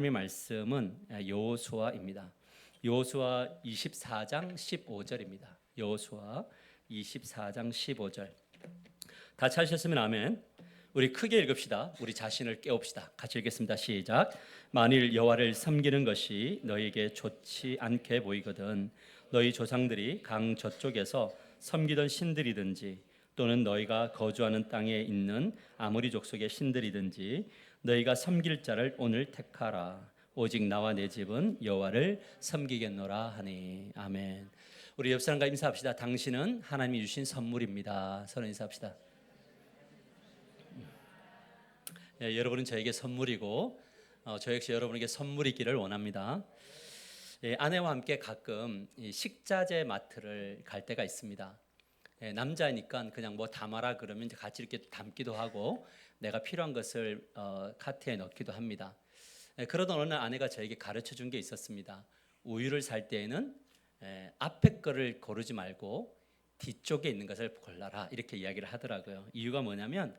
하나님의 말씀은 여호수아입니다. 여호수아 24장 15절입니다. 여호수아 24장 15절. 다 찾으셨으면 아멘. 우리 크게 읽읍시다. 우리 자신을 깨웁시다. 같이 읽겠습니다. 시작. 만일 여호와를 섬기는 것이 너에게 좋지 않게 보이거든 너희 조상들이 강 저쪽에서 섬기던 신들이든지 또는 너희가 거주하는 땅에 있는 아모리 족속의 신들이든지 너희가 섬길 자를 오늘 택하라. 오직 나와 내 집은 여호와를 섬기겠노라 하니. 아멘. 우리 옆 사람과 인사합시다. 당신은 하나님이 주신 선물입니다. 서로 인사합시다. 여러분은 저에게 선물이고 저 역시 여러분에게 선물이기를 원합니다. 아내와 함께 가끔 식자재 마트를 갈 때가 있습니다. 남자니까 그냥 뭐 담아라 그러면 이제 같이 이렇게 담기도 하고 내가 필요한 것을 카트에 넣기도 합니다. 그러던 어느 날 아내가 저에게 가르쳐 준 게 있었습니다. 우유를 살 때에는 앞에 거를 고르지 말고 뒤쪽에 있는 것을 골라라 이렇게 이야기를 하더라고요. 이유가 뭐냐면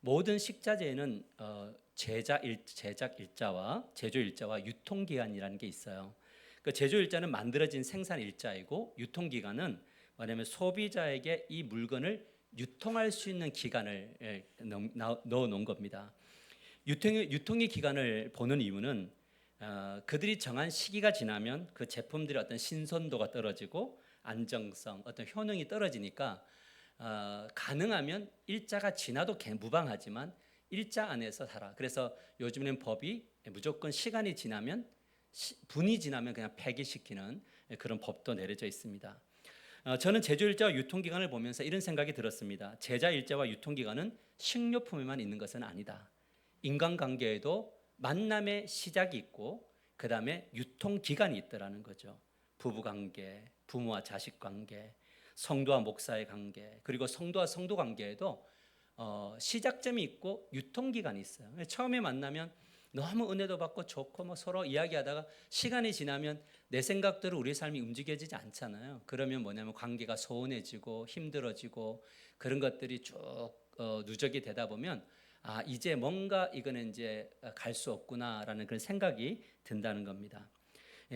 모든 식자재에는 제작 일자와 제조 일자와 유통 기간이라는 게 있어요. 그 제조 일자는 만들어진 생산 일자이고 유통 기간은 뭐냐면 소비자에게 이 물건을 유통할 수 있는 기간을 넣어 놓은 겁니다. 유통의 기간을 보는 이유는 그들이 정한 시기가 지나면 그 제품들의 어떤 신선도가 떨어지고 안정성, 어떤 효능이 떨어지니까 가능하면 일자가 지나도 무방하지만 일자 안에서 살아. 그래서 요즘에는 법이 무조건 시간이 지나면 분이 지나면 그냥 폐기시키는 그런 법도 내려져 있습니다. 저는 제조일자와 유통기간을 보면서 이런 생각이 들었습니다. 제자일자와 유통기간은 식료품에만 있는 것은 아니다. 인간관계에도 만남의 시작이 있고 그 다음에 유통기간이 있더라는 거죠. 부부관계, 부모와 자식관계, 성도와 목사의 관계, 그리고 성도와 성도 관계에도 시작점이 있고 유통기간이 있어요. 처음에 만나면 너무 은혜도 받고 좋고 뭐 서로 이야기하다가 시간이 지나면 내 생각대로 우리의 삶이 움직여지지 않잖아요. 그러면 뭐냐면 관계가 소원해지고 힘들어지고 그런 것들이 쭉 누적이 되다 보면 이제 뭔가 이거는 이제 갈 수 없구나라는 그런 생각이 든다는 겁니다.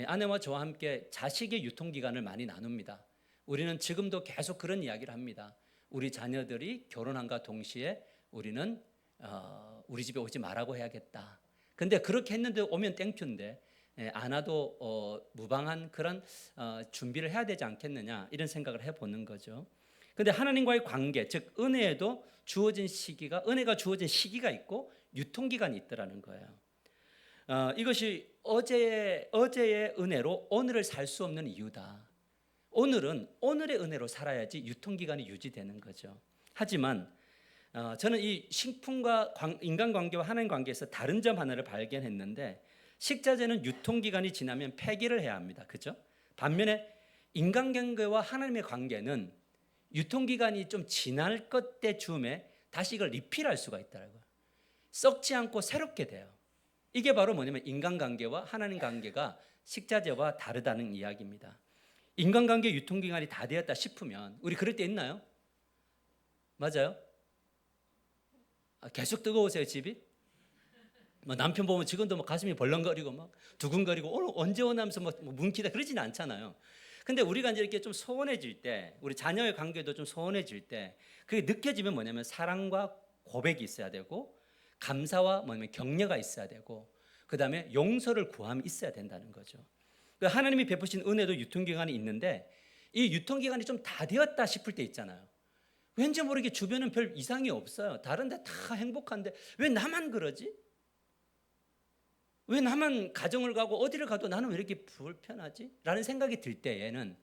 아내와 저와 함께 자식의 유통기간을 많이 나눕니다. 우리는 지금도 계속 그런 이야기를 합니다. 우리 자녀들이 결혼함과 동시에 우리는 우리 집에 오지 말라고 해야겠다. 근데 그렇게 했는데 오면 땡큐인데 안 와도 무방한 그런 준비를 해야 되지 않겠느냐 이런 생각을 해보는 거죠. 근데 하나님과의 관계, 즉 은혜가 주어진 시기가 있고 유통기간이 있더라는 거예요. 이것이 어제의 은혜로 오늘을 살 수 없는 이유다. 오늘은 오늘의 은혜로 살아야지 유통기간이 유지되는 거죠. 하지만 저는 이 식품과 인간관계와 하나님 관계에서 다른 점 하나를 발견했는데 식자재는 유통기간이 지나면 폐기를 해야 합니다. 그죠? 반면에 인간관계와 하나님의 관계는 유통기간이 좀 지날 것 때쯤에 다시 이걸 리필할 수가 있더라고요. 썩지 않고 새롭게 돼요. 이게 바로 뭐냐면 인간관계와 하나님 관계가 식자재와 다르다는 이야기입니다. 인간관계 유통기간이 다 되었다 싶으면 우리 그럴 때 있나요? 맞아요? 계속 뜨거우세요 집이? 뭐 남편 보면 지금도 막 가슴이 벌렁거리고 막 두근거리고 오늘 언제 오나면서 막 뭉키다 그러지는 않잖아요. 근데 우리가 이제 이렇게 좀 소원해질 때, 우리 자녀의 관계도 좀 소원해질 때, 그게 느껴지면 뭐냐면 사랑과 고백이 있어야 되고, 감사와 뭐냐면 격려가 있어야 되고, 그 다음에 용서를 구함이 있어야 된다는 거죠. 하나님이 베푸신 은혜도 유통기간이 있는데, 이 유통기간이 좀 다 되었다 싶을 때 있잖아요. 왠지 모르게 주변은 별 이상이 없어요. 다른 데 다 행복한데 왜 나만 그러지? 왜 나만 가정을 가고 어디를 가도 나는 왜 이렇게 불편하지? 라는 생각이 들 때에는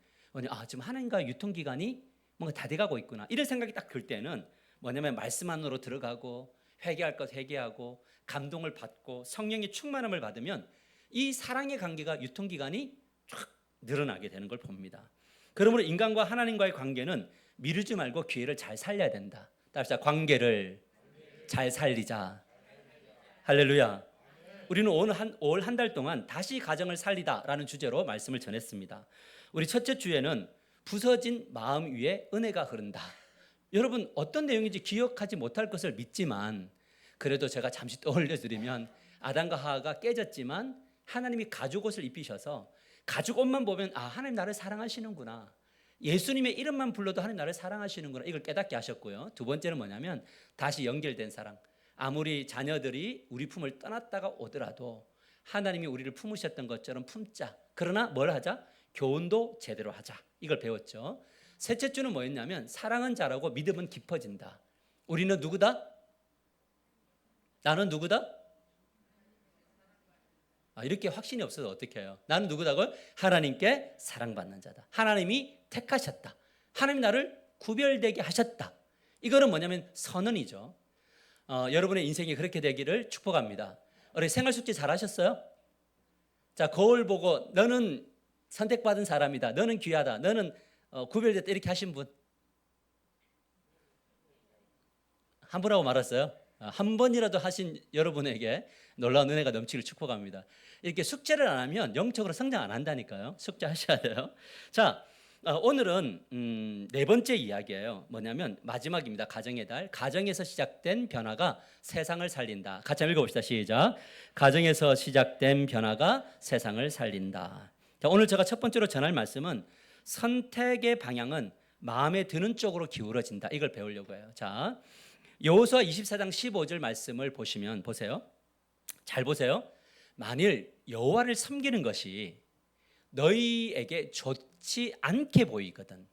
지금 하나님과의 유통기간이 뭔가 다 돼가고 있구나. 이런 생각이 딱 들 때는 뭐냐면 말씀 안으로 들어가고 회개할 것 회개하고 감동을 받고 성령의 충만함을 받으면 이 사랑의 관계가 유통기간이 쫙 늘어나게 되는 걸 봅니다. 그러므로 인간과 하나님과의 관계는 미루지 말고 기회를 잘 살려야 된다. 따라서 관계를 잘 살리자. 할렐루야. 우리는 올 한 달 동안 다시 가정을 살리다라는 주제로 말씀을 전했습니다. 우리 첫째 주에는 부서진 마음 위에 은혜가 흐른다. 여러분 어떤 내용인지 기억하지 못할 것을 믿지만 그래도 제가 잠시 떠올려 드리면 아담과 하와가 깨졌지만 하나님이 가죽 옷을 입히셔서 가죽 옷만 보면 하나님 나를 사랑하시는구나. 예수님의 이름만 불러도 하나님 나를 사랑하시는구나. 이걸 깨닫게 하셨고요. 두 번째는 뭐냐면 다시 연결된 사랑. 아무리 자녀들이 우리 품을 떠났다가 오더라도 하나님이 우리를 품으셨던 것처럼 품자. 그러나 뭘 하자? 교훈도 제대로 하자. 이걸 배웠죠. 셋째 주는 뭐였냐면 사랑은 자라고 믿음은 깊어진다. 우리는 누구다? 나는 누구다? 이렇게 확신이 없어서 어떻게 해요? 나는 누구다고요? 하나님께 사랑받는 자다. 하나님이 택하셨다. 하나님 나를 구별되게 하셨다. 이거는 뭐냐면 선언이죠. 여러분의 인생이 그렇게 되기를 축복합니다. 우리 생활숙제 잘 하셨어요? 자, 거울 보고 너는 선택받은 사람이다. 너는 귀하다. 너는 구별됐다. 이렇게 하신 분? 한 분하고 말았어요? 한 번이라도 하신 여러분에게 놀라운 은혜가 넘치길 축복합니다. 이렇게 숙제를 안 하면 영적으로 성장 안 한다니까요. 숙제하셔야 돼요. 자, 오늘은 네 번째 이야기예요. 뭐냐면 마지막입니다. 가정의 달. 가정에서 시작된 변화가 세상을 살린다. 같이 한번 읽어봅시다. 시작. 가정에서 시작된 변화가 세상을 살린다. 자, 오늘 제가 첫 번째로 전할 말씀은 선택의 방향은 마음에 드는 쪽으로 기울어진다. 이걸 배우려고 해요. 자, 여호수아 24장 15절 말씀을 보시면 보세요. 잘 보세요. 만일 여호와를 섬기는 것이 너희에게 좋지 않게 보이거든,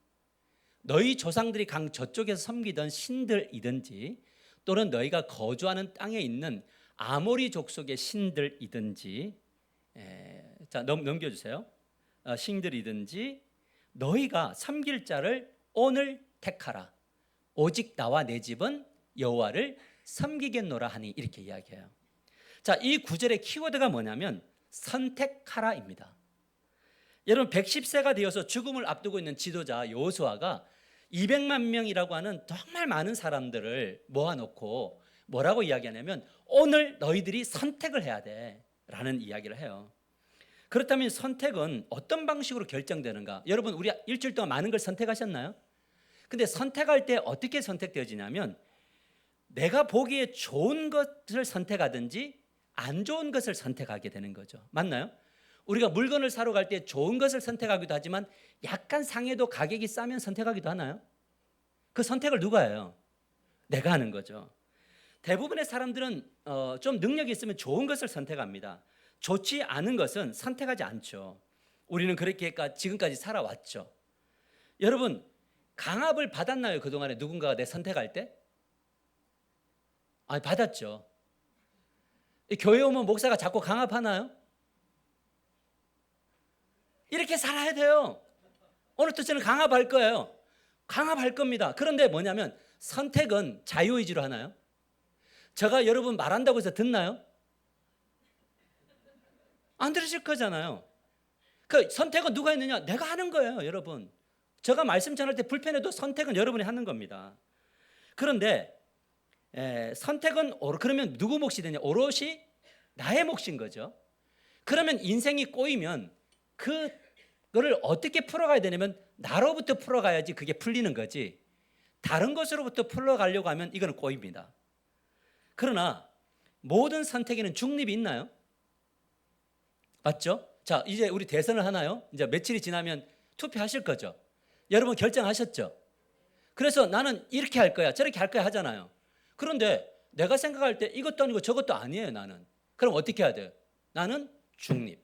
너희 조상들이 강 저쪽에서 섬기던 신들이든지 또는 너희가 거주하는 땅에 있는 아모리 족속의 신들이든지, 자 넘겨주세요. 신들이든지 너희가 섬길 자를 오늘 택하라. 오직 나와 내 집은 여호와를 섬기겠노라 하니, 이렇게 이야기해요. 자, 이 구절의 키워드가 뭐냐면 선택하라입니다. 여러분, 110세가 되어서 죽음을 앞두고 있는 지도자 여호수아가 200만 명이라고 하는 정말 많은 사람들을 모아놓고 뭐라고 이야기하냐면 오늘 너희들이 선택을 해야 돼 라는 이야기를 해요. 그렇다면 선택은 어떤 방식으로 결정되는가? 여러분, 우리 일주일 동안 많은 걸 선택하셨나요? 근데 선택할 때 어떻게 선택되어지냐면 내가 보기에 좋은 것을 선택하든지 안 좋은 것을 선택하게 되는 거죠. 맞나요? 우리가 물건을 사러 갈 때 좋은 것을 선택하기도 하지만 약간 상해도 가격이 싸면 선택하기도 하나요? 그 선택을 누가 해요? 내가 하는 거죠. 대부분의 사람들은 좀 능력이 있으면 좋은 것을 선택합니다. 좋지 않은 것은 선택하지 않죠. 우리는 그렇게 지금까지 살아왔죠. 여러분, 강압을 받았나요? 그동안에 누군가가 내 선택할 때? 아니, 받았죠. 교회 오면 목사가 자꾸 강압하나요? 이렇게 살아야 돼요. 오늘부터 저는 강압할 거예요. 강압할 겁니다. 그런데 뭐냐면 선택은 자유의지로 하나요? 제가 여러분 말한다고 해서 듣나요? 안 들으실 거잖아요. 그 선택은 누가 했느냐? 내가 하는 거예요, 여러분. 제가 말씀 전할 때 불편해도 선택은 여러분이 하는 겁니다. 그런데 선택은 그러면 누구 몫이 되냐? 오롯이 나의 몫인 거죠. 그러면 인생이 꼬이면 그거를 어떻게 풀어가야 되냐면 나로부터 풀어가야지 그게 풀리는 거지, 다른 것으로부터 풀어가려고 하면 이거는 꼬입니다. 그러나 모든 선택에는 중립이 있나요? 맞죠? 자, 이제 우리 대선을 하나요? 이제 며칠이 지나면 투표하실 거죠. 여러분 결정하셨죠? 그래서 나는 이렇게 할 거야, 저렇게 할 거야 하잖아요. 그런데 내가 생각할 때 이것도 아니고 저것도 아니에요, 나는. 그럼 어떻게 해야 돼요? 나는 중립.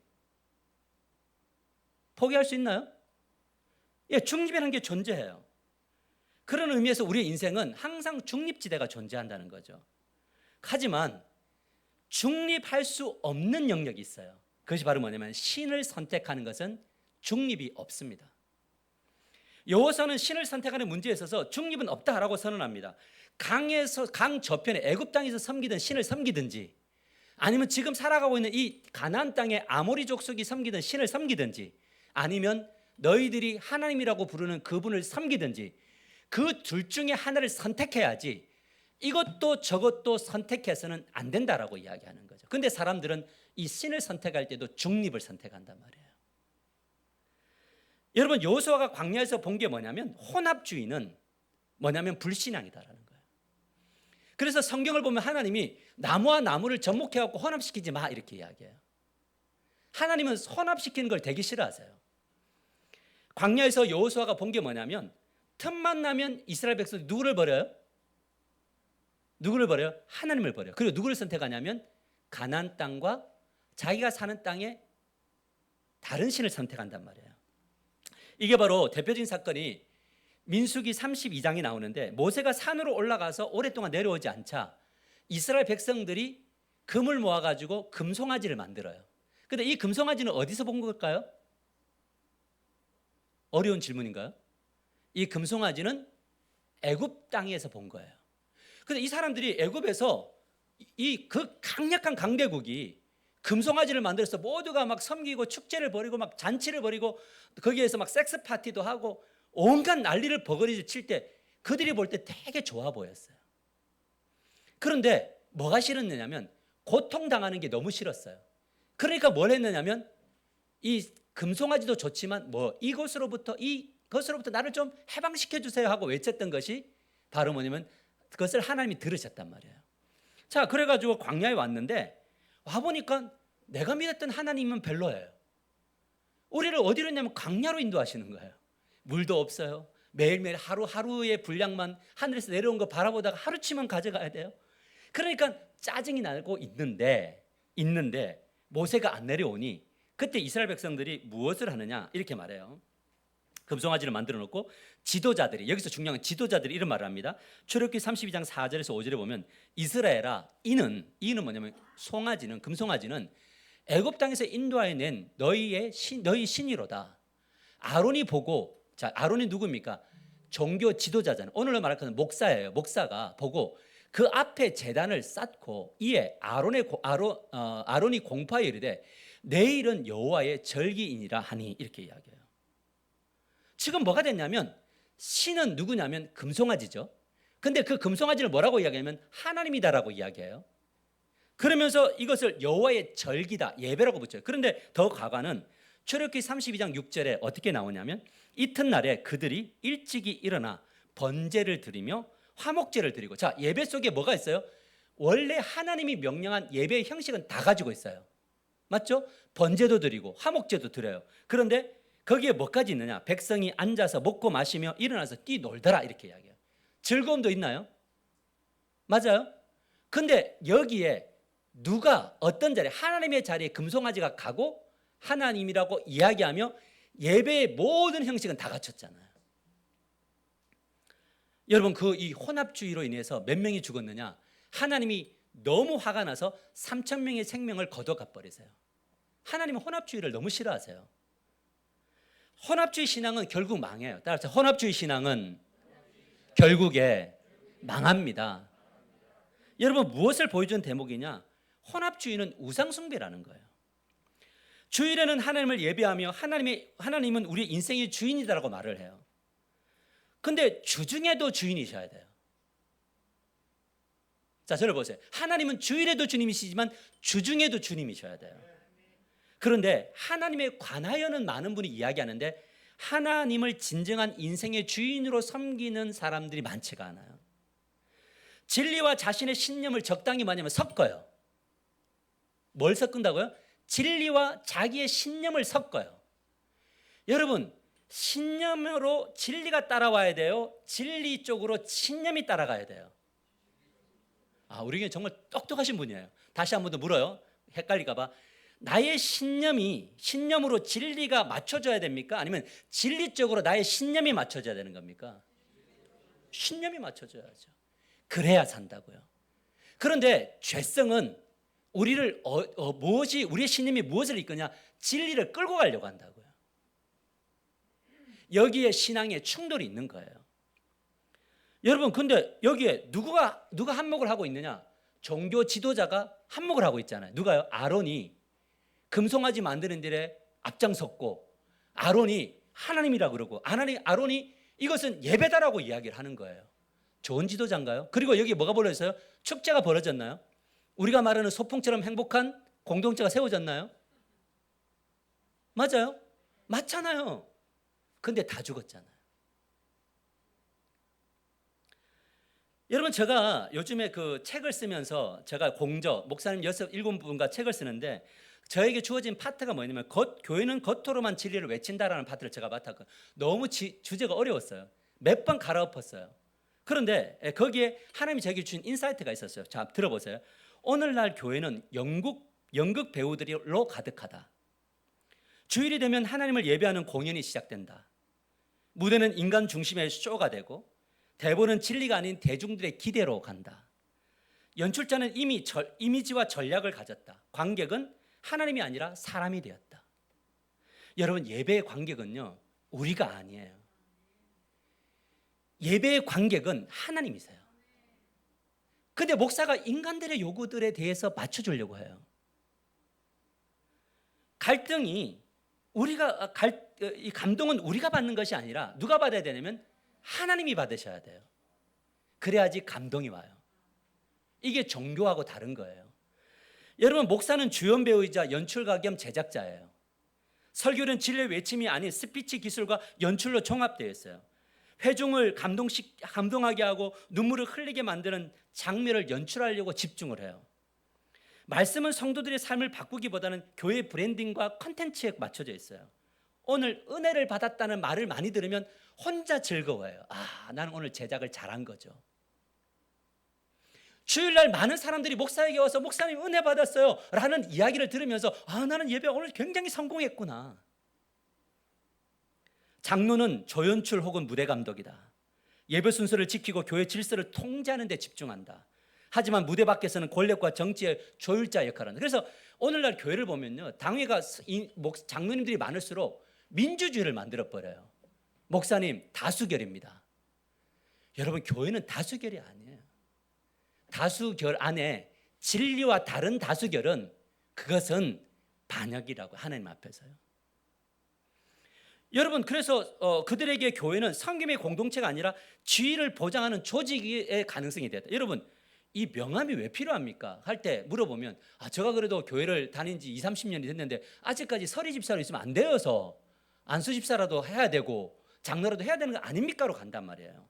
포기할 수 있나요? 예, 중립이라는 게 존재해요. 그런 의미에서 우리의 인생은 항상 중립지대가 존재한다는 거죠. 하지만 중립할 수 없는 영역이 있어요. 그것이 바로 뭐냐면 신을 선택하는 것은 중립이 없습니다. 여호수아는 신을 선택하는 문제에 있어서 중립은 없다라고 선언합니다. 강 저편에 애굽 땅에서 섬기던 신을 섬기든지 아니면 지금 살아가고 있는 이 가나안 땅의 아모리 족속이 섬기던 신을 섬기든지 아니면 너희들이 하나님이라고 부르는 그분을 섬기든지 그 둘 중에 하나를 선택해야지 이것도 저것도 선택해서는 안 된다라고 이야기하는 거죠. 그런데 사람들은 이 신을 선택할 때도 중립을 선택한단 말이에요. 여러분, 여호수아가 광야에서 본 게 뭐냐면 혼합주의는 뭐냐면 불신앙이다라는 거예요. 그래서 성경을 보면 하나님이 나무와 나무를 접목해갖고 혼합시키지 마 이렇게 이야기해요. 하나님은 혼합시키는 걸 되게 싫어하세요. 광야에서 여호수아가 본 게 뭐냐면 틈만 나면 이스라엘 백성들이 누구를 버려요? 누구를 버려요? 하나님을 버려요. 그리고 누구를 선택하냐면 가나안 땅과 자기가 사는 땅에 다른 신을 선택한단 말이에요. 이게 바로 대표적인 사건이 민수기 32장이 나오는데 모세가 산으로 올라가서 오랫동안 내려오지 않자 이스라엘 백성들이 금을 모아가지고 금송아지를 만들어요. 근데 이 금송아지는 어디서 본 걸까요? 어려운 질문인가요? 이 금송아지는 애굽 땅에서 본 거예요. 근데 이 사람들이 애굽에서 이 그 강력한 강대국이 금송아지를 만들어서 모두가 막 섬기고 축제를 벌이고 막 잔치를 벌이고 거기에서 막 섹스 파티도 하고 온갖 난리를 버거리 칠 때 그들이 볼 때 되게 좋아 보였어요. 그런데 뭐가 싫었느냐면 고통당하는 게 너무 싫었어요. 그러니까 뭘 했느냐면 이 금송아지도 좋지만 이것으로부터 나를 좀 해방시켜 주세요 하고 외쳤던 것이 바로 뭐냐면 그것을 하나님이 들으셨단 말이에요. 자, 그래가지고 광야에 왔는데 와보니까 내가 믿었던 하나님은 별로예요. 우리를 어디로 했냐면 광야로 인도하시는 거예요. 물도 없어요. 매일매일 하루의 분량만 하늘에서 내려온 거 바라보다가 하루치만 가져가야 돼요. 그러니까 짜증이 나고 있는데 모세가 안 내려오니 그때 이스라엘 백성들이 무엇을 하느냐 이렇게 말해요. 금송아지를 만들어 놓고 지도자들이, 여기서 중요한 건 지도자들이 이런 말을 합니다. 출애굽기 32장 4절에서 5절에 보면 이스라엘아 이는 뭐냐면 금송아지는 애굽 땅에서 인도하여 낸 너희 신이로다. 아론이 보고, 자, 아론이 누굽니까? 종교 지도자잖아요. 오늘날 말하는 목사예요. 목사가 보고 그 앞에 제단을 쌓고 이에 아론이 공파에 이르되 내일은 여호와의 절기이니라 하니 이렇게 이야기해요. 지금 뭐가 됐냐면 신은 누구냐면 금송아지죠. 근데 그 금송아지를 뭐라고 이야기하면 하나님이다라고 이야기해요. 그러면서 이것을 여호와의 절기다, 예배라고 붙여요. 그런데 더 가관은 출애굽기 32장 6절에 어떻게 나오냐면 이튿날에 그들이 일찍이 일어나 번제를 드리며 화목제를 드리고, 자, 예배 속에 뭐가 있어요? 원래 하나님이 명령한 예배의 형식은 다 가지고 있어요. 맞죠? 번제도 드리고 화목제도 드려요. 그런데 거기에 뭐까지 있느냐? 백성이 앉아서 먹고 마시며 일어나서 뛰놀더라 이렇게 이야기해요. 즐거움도 있나요? 맞아요? 근데 여기에 누가 어떤 자리에, 하나님의 자리에 금송아지가 가고 하나님이라고 이야기하며 예배의 모든 형식은 다 갖췄잖아요. 여러분, 이 혼합주의로 인해서 몇 명이 죽었느냐? 하나님이 너무 화가 나서 3,000명의 생명을 거둬가 버리세요. 하나님은 혼합주의를 너무 싫어하세요. 혼합주의 신앙은 결국 망해요. 따라서 혼합주의 신앙은 결국에 망합니다. 여러분, 무엇을 보여준 대목이냐? 혼합주의는 우상숭배라는 거예요. 주일에는 하나님을 예배하며 하나님은 우리 인생의 주인이다라고 말을 해요. 근데 주중에도 주인이셔야 돼요. 자, 저를 보세요. 하나님은 주일에도 주님이시지만 주중에도 주님이셔야 돼요. 그런데 하나님에 관하여는 많은 분이 이야기하는데 하나님을 진정한 인생의 주인으로 섬기는 사람들이 많지가 않아요. 진리와 자신의 신념을 적당히 많이 하면 섞어요. 뭘 섞은다고요? 진리와 자기의 신념을 섞어요. 여러분, 신념으로 진리가 따라와야 돼요? 진리 쪽으로 신념이 따라가야 돼요? 우리 정말 똑똑하신 분이에요. 다시 한 번 더 물어요. 헷갈릴까 봐. 나의 신념으로 진리가 맞춰져야 됩니까? 아니면 진리적으로 나의 신념이 맞춰져야 되는 겁니까? 신념이 맞춰져야죠. 그래야 산다고요. 그런데 죄성은 우리를 우리의 신념이 무엇을 이끄냐? 진리를 끌고 가려고 한다고요. 여기에 신앙의 충돌이 있는 거예요. 여러분, 근데 여기에 누가 한몫을 하고 있느냐? 종교 지도자가 한몫을 하고 있잖아요. 누가요? 아론이 금송아지 만드는 일에 앞장섰고, 아론이 하나님이라 그러고, 아론이 이것은 예배다라고 이야기를 하는 거예요. 좋은 지도자인가요? 그리고 여기 뭐가 벌어졌어요? 축제가 벌어졌나요? 우리가 말하는 소풍처럼 행복한 공동체가 세워졌나요? 맞아요? 맞잖아요. 근데 다 죽었잖아요. 여러분, 제가 요즘에 그 책을 쓰면서 제가 목사님 7분과 책을 쓰는데 저에게 주어진 파트가 뭐냐면 교회는 겉으로만 진리를 외친다라는 파트를 제가 맡았거든요. 너무 주제가 어려웠어요. 몇 번 갈아엎었어요. 그런데 거기에 하나님이 저에게 주신 인사이트가 있었어요. 자, 들어보세요. 오늘날 교회는 연극 배우들로 가득하다. 주일이 되면 하나님을 예배하는 공연이 시작된다. 무대는 인간 중심의 쇼가 되고 대본은 진리가 아닌 대중들의 기대로 간다. 연출자는 이미 이미지와 전략을 가졌다. 관객은 하나님이 아니라 사람이 되었다. 여러분, 예배의 관객은요, 우리가 아니에요. 예배의 관객은 하나님이세요. 근데 목사가 인간들의 요구들에 대해서 맞춰주려고 해요. 이 감동은 우리가 받는 것이 아니라 누가 받아야 되냐면 하나님이 받으셔야 돼요. 그래야지 감동이 와요. 이게 종교하고 다른 거예요. 여러분, 목사는 주연 배우이자 연출가 겸 제작자예요. 설교는 진리의 외침이 아닌 스피치 기술과 연출로 종합되어 있어요. 회중을 감동하게 하고 눈물을 흘리게 만드는 장면을 연출하려고 집중을 해요. 말씀은 성도들의 삶을 바꾸기보다는 교회 브랜딩과 컨텐츠에 맞춰져 있어요. 오늘 은혜를 받았다는 말을 많이 들으면 혼자 즐거워해요. 나는 오늘 제작을 잘한 거죠. 주일날 많은 사람들이 목사에게 와서 목사님 은혜 받았어요 라는 이야기를 들으면서 나는 예배 오늘 굉장히 성공했구나. 장로는 조연출 혹은 무대 감독이다. 예배 순서를 지키고 교회 질서를 통제하는 데 집중한다. 하지만 무대 밖에서는 권력과 정치의 조율자 역할을 한다. 그래서 오늘날 교회를 보면요, 당회가 장로님들이 많을수록 민주주의를 만들어버려요. 목사님 다수결입니다. 여러분, 교회는 다수결이 아니에요. 다수결 안에 진리와 다른 다수결은 그것은 반역이라고, 하나님 앞에서요. 여러분, 그래서 그들에게 교회는 섬김의 공동체가 아니라 지위를 보장하는 조직의 가능성이 됐다. 여러분, 이 명함이 왜 필요합니까? 할 때 물어보면 제가 그래도 교회를 다닌 지 20, 30년이 됐는데 아직까지 서리 집사로 있으면 안 되어서 안수 집사라도 해야 되고 장로라도 해야 되는 거 아닙니까로 간단 말이에요.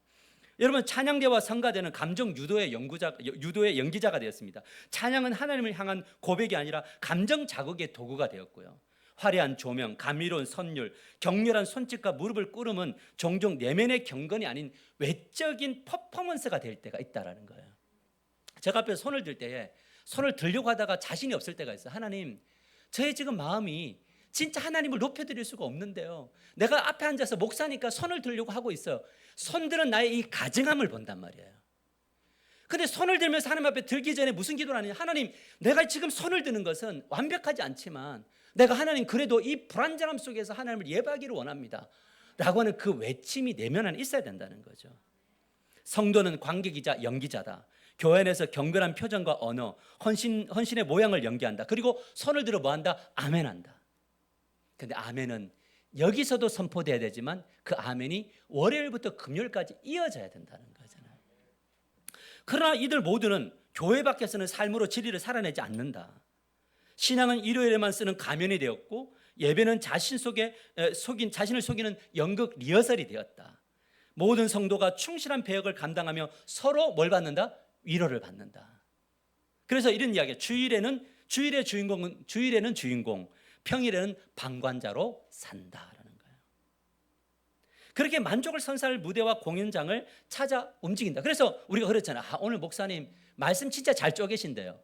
여러분, 찬양대와 성가대는 감정 유도의 연기자가 되었습니다. 찬양은 하나님을 향한 고백이 아니라 감정 자극의 도구가 되었고요. 화려한 조명, 감미로운 선율, 격렬한 손짓과 무릎을 꿇음은 종종 내면의 경건이 아닌 외적인 퍼포먼스가 될 때가 있다라는 거예요. 제가 앞에 손을 들 때에 손을 들려고 하다가 자신이 없을 때가 있어요. 하나님, 저의 지금 마음이 진짜 하나님을 높여드릴 수가 없는데요, 내가 앞에 앉아서 목사니까 손을 들려고 하고 있어요. 손들은 나의 이 가증함을 본단 말이에요. 근데 손을 들면서 하나님 앞에 들기 전에 무슨 기도를 하느냐, 하나님, 내가 지금 손을 드는 것은 완벽하지 않지만 내가 하나님 그래도 이 불완전함 속에서 하나님을 예배하기를 원합니다 라고 하는 그 외침이 내면 안에 있어야 된다는 거죠. 성도는 관객이자 연기자다. 교회 안에서 경건한 표정과 언어, 헌신의 모양을 연기한다. 그리고 손을 들어 뭐한다? 아멘한다. 근데 아멘은 여기서도 선포돼야 되지만 그 아멘이 월요일부터 금요일까지 이어져야 된다는 거잖아요. 그러나 이들 모두는 교회 밖에서는 삶으로 진리를 살아내지 않는다. 신앙은 일요일에만 쓰는 가면이 되었고 예배는 자신을 속이는 연극 리허설이 되었다. 모든 성도가 충실한 배역을 감당하며 서로 뭘 받는다? 위로를 받는다. 그래서 이런 이야기예요. 주일에는 주인공, 평일에는 방관자로 산다라는 거예요. 그렇게 만족을 선사할 무대와 공연장을 찾아 움직인다. 그래서 우리가 그랬잖아요. 오늘 목사님 말씀 진짜 잘 쪼개신대요.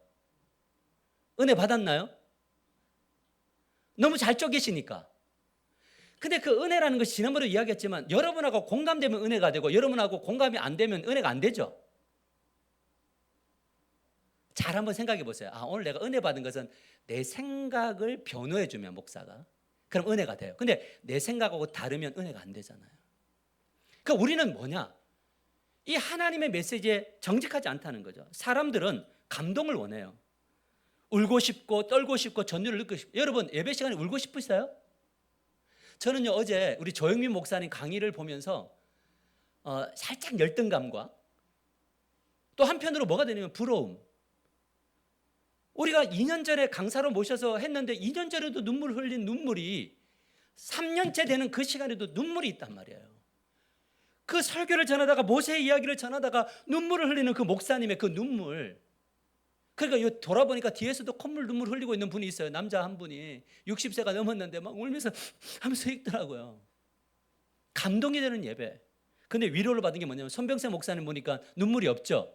은혜 받았나요? 너무 잘 쪼개시니까. 근데 그 은혜라는 것이 지난번에 이야기했지만 여러분하고 공감되면 은혜가 되고 여러분하고 공감이 안 되면 은혜가 안 되죠. 잘 한번 생각해 보세요. 오늘 내가 은혜 받은 것은 내 생각을 변호해 주면 목사가, 그럼 은혜가 돼요. 근데 내 생각하고 다르면 은혜가 안 되잖아요. 그러니까 우리는 뭐냐? 이 하나님의 메시지에 정직하지 않다는 거죠. 사람들은 감동을 원해요. 울고 싶고 떨고 싶고 전율을 느끼고 싶고. 여러분, 예배 시간에 울고 싶으세요? 저는요, 어제 우리 조영민 목사님 강의를 보면서 살짝 열등감과 또 한편으로 뭐가 되냐면 부러움. 우리가 2년 전에 강사로 모셔서 했는데 2년 전에도 눈물 흘린 눈물이 3년째 되는 그 시간에도 눈물이 있단 말이에요. 그 설교를 전하다가 모세의 이야기를 전하다가 눈물을 흘리는 그 목사님의 그 눈물. 그러니까 돌아보니까 뒤에서도 콧물 눈물 흘리고 있는 분이 있어요. 남자 한 분이 60세가 넘었는데 막 울면서 하면서 읽더라고요. 감동이 되는 예배. 근데 위로를 받은 게 뭐냐면 손병세 목사님 보니까 눈물이 없죠.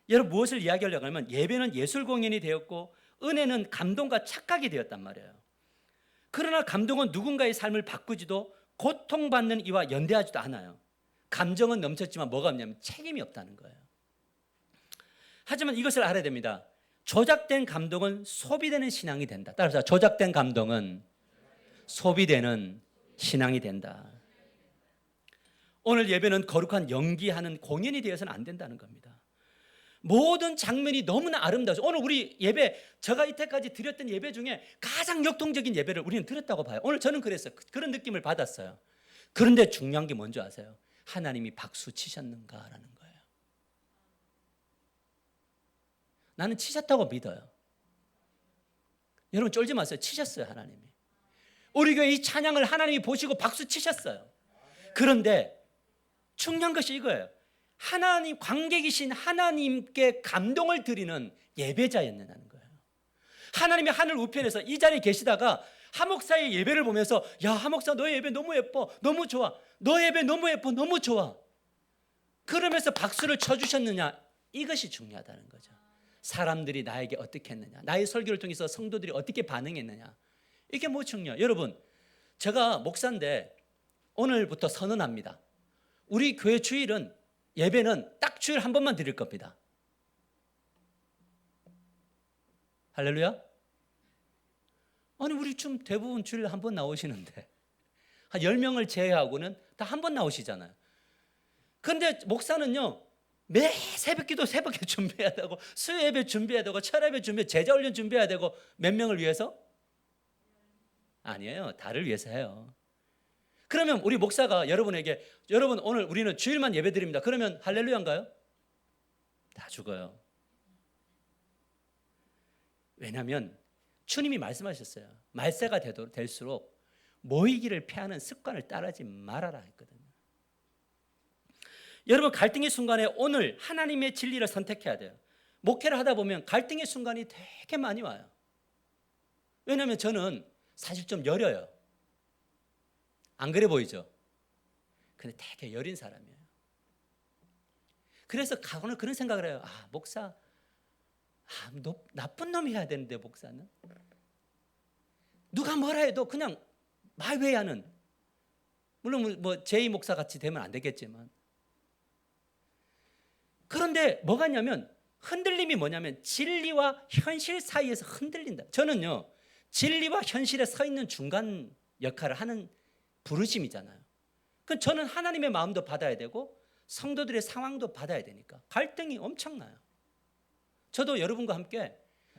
여러분 무엇을 이야기하려고 하면 예배는 예술 공연이 되었고 은혜는 감동과 착각이 되었단 말이에요. 그러나 감동은 누군가의 삶을 바꾸지도 고통받는 이와 연대하지도 않아요. 감정은 넘쳤지만 뭐가 없냐면 책임이 없다는 거예요. 하지만 이것을 알아야 됩니다. 조작된 감동은 소비되는 신앙이 된다. 따라서 조작된 감동은 소비되는 신앙이 된다. 오늘 예배는 거룩한 연기하는 공연이 되어서는 안 된다는 겁니다. 모든 장면이 너무나 아름다워서 오늘 우리 예배, 제가 이때까지 드렸던 예배 중에 가장 역동적인 예배를 우리는 드렸다고 봐요. 오늘 저는 그랬어요. 그런 느낌을 받았어요. 그런데 중요한 게 뭔지 아세요? 하나님이 박수 치셨는가라는 거예요. 나는 치셨다고 믿어요. 여러분 쫄지 마세요. 치셨어요, 하나님이. 우리 교회 이 찬양을 하나님이 보시고 박수 치셨어요. 그런데 중요한 것이 이거예요. 하나님, 관객이신 하나님께 감동을 드리는 예배자였느냐는 거예요. 하나님이 하늘 우편에서 이 자리에 계시다가 하목사의 예배를 보면서 야, 하목사 너의 예배 너무 예뻐, 너무 좋아, 너의 예배 너무 예뻐, 너무 좋아, 그러면서 박수를 쳐주셨느냐, 이것이 중요하다는 거죠. 사람들이 나에게 어떻게 했느냐, 나의 설교를 통해서 성도들이 어떻게 반응했느냐, 이게 뭐 중요해요. 여러분, 제가 목사인데 오늘부터 선언합니다. 우리 교회 주일은, 예배는 딱 주일 한 번만 드릴 겁니다. 할렐루야. 아니 우리 좀 대부분 주일 한 번 나오시는데 한 10명을 제외하고는 다 한 번 나오시잖아요. 그런데 목사는요, 매 새벽기도 새벽에 준비해야 되고, 수요예배 준비해야 되고, 철예배 준비해, 제자훈련 준비해야 되고, 몇 명을 위해서? 아니에요. 다를 위해서 해요. 그러면 우리 목사가 여러분에게, 여러분 오늘 우리는 주일만 예배 드립니다, 그러면 할렐루야인가요? 다 죽어요. 왜냐하면 주님이 말씀하셨어요. 말세가 될수록 모이기를 피하는 습관을 따르지 말아라 했거든요. 여러분 갈등의 순간에 오늘 하나님의 진리를 선택해야 돼요. 목회를 하다 보면 갈등의 순간이 되게 많이 와요. 왜냐하면 저는 사실 좀 여려요. 안 그래 보이죠? 근데 되게 여린 사람이에요. 그래서 오늘 그런 생각을 해요. 아, 목사, 나쁜 놈이 해야 되는데 목사는 누가 뭐라 해도 그냥 말외야는, 물론 뭐 제이 목사 같이 되면 안 되겠지만, 그런데 뭐가 있냐면 흔들림이 뭐냐면 진리와 현실 사이에서 흔들린다. 저는요, 진리와 현실에 서 있는 중간 역할을 하는 부르심이잖아요. 그럼 저는 하나님의 마음도 받아야 되고 성도들의 상황도 받아야 되니까 갈등이 엄청나요. 저도 여러분과 함께